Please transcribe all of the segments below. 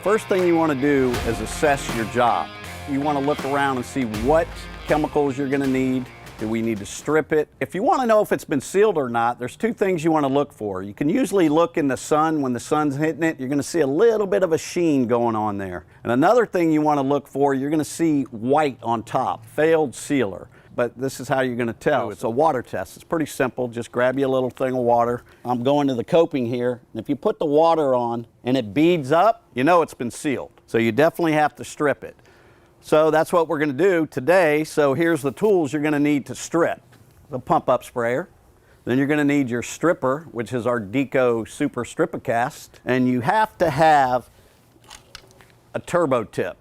First thing you want to do is assess your job. You want to look around and see what chemicals you're going to need. Do we need to strip it? If you want to know if it's been sealed or not, there's two things you want to look for. You can usually look in the sun. When the sun's hitting it, you're going to see a little bit of a sheen going on there. And another thing you want to look for, you're going to see white on top, failed sealer. But this is how you're going to tell. It's a water test. It's pretty simple. Just grab you a little thing of water. I'm going to the coping here. And if you put the water on and it beads up, you know it's been sealed. So you definitely have to strip it. So that's what we're going to do today. So here's the tools you're going to need to strip. The pump up sprayer. Then you're going to need your stripper, which is our Deco Super StripaCast. And you have to have a turbo tip.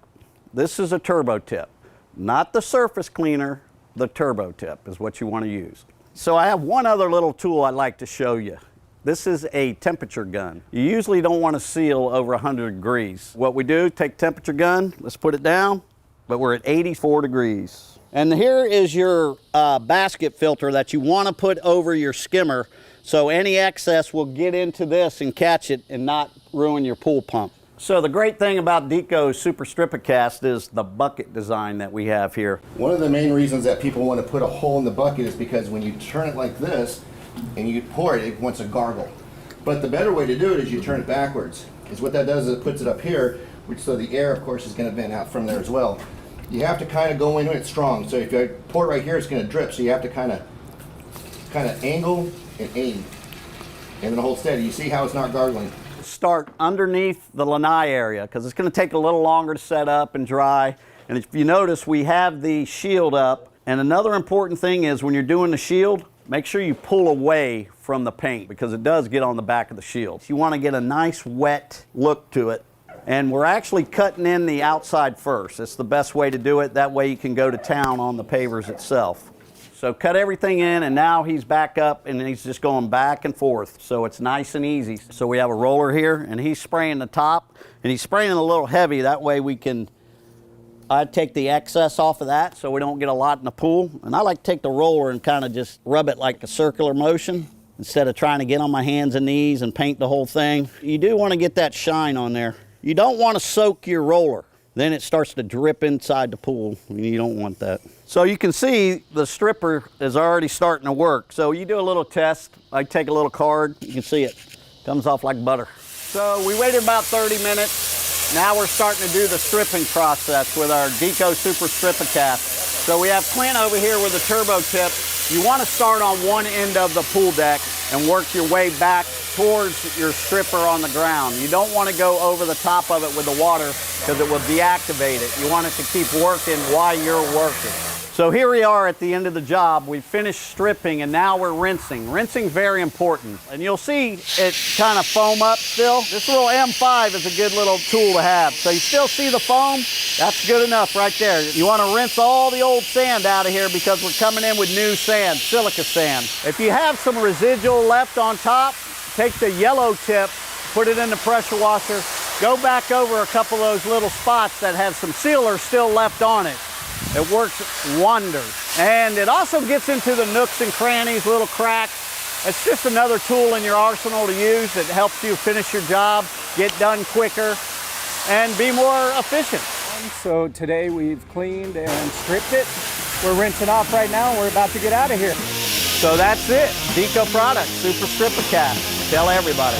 This is a turbo tip, not the surface cleaner. The turbo tip is what you want to use. So I have one other little tool I'd like to show you. This is a temperature gun. You usually don't want to seal over 100 degrees. What we do, take temperature gun, let's put it down, but we're at 84 degrees. And here is your basket filter that you want to put over your skimmer so any excess will get into this and catch it and not ruin your pool pump. So the great thing about Deco Super StripaCast is the bucket design that we have here. One of the main reasons that people want to put a hole in the bucket is because when you turn it like this and you pour it, it wants to gargle. But the better way to do it is you turn it backwards. Because what that does is it puts it up here, which so the air, of course, is going to vent out from there as well. You have to kind of go into it strong. So if you pour it right here, it's going to drip. So you have to kind of angle and aim, and then hold steady. You see how it's not gargling. Start underneath the lanai area because it's going to take a little longer to set up and dry. And if you notice, we have the shield up. And another important thing is when you're doing the shield, make sure you pull away from the paint because it does get on the back of the shield. You want to get a nice wet look to it. And we're actually cutting in the outside first. It's the best way to do it. That way you can go to town on the pavers itself. So cut everything in, and now he's back up and he's just going back and forth. So it's nice and easy. So we have a roller here and he's spraying the top and he's spraying a little heavy. That way we can, I take the excess off of that so we don't get a lot in the pool. And I like to take the roller and kind of just rub it like a circular motion instead of trying to get on my hands and knees and paint the whole thing. You do want to get that shine on there. You don't want to soak your roller. Then it starts to drip inside the pool. You don't want that. So you can see the stripper is already starting to work. So you do a little test. I take a little card. You can see it comes off like butter. So we waited about 30 minutes. Now we're starting to do the stripping process with our Deco Super StripaCast. So we have Clint over here with a turbo tip. You want to start on one end of the pool deck and work your way back towards your stripper on the ground. You don't want to go over the top of it with the water because it will deactivate it. You want it to keep working while you're working. So here we are at the end of the job. We finished stripping and now we're rinsing. Rinsing is very important. And you'll see it kind of foam up still. This little M5 is a good little tool to have. So you still see the foam? That's good enough right there. You want to rinse all the old sand out of here because we're coming in with new sand, silica sand. If you have some residual left on top, take the yellow tip, put it in the pressure washer, go back over a couple of those little spots that have some sealer still left on it. It works wonders. And it also gets into the nooks and crannies, little cracks. It's just another tool in your arsenal to use that helps you finish your job, get done quicker, and be more efficient. So today we've cleaned and stripped it. We're rinsing off right now and we're about to get out of here. So that's it. Deco product, Super StripaCast. Tell everybody.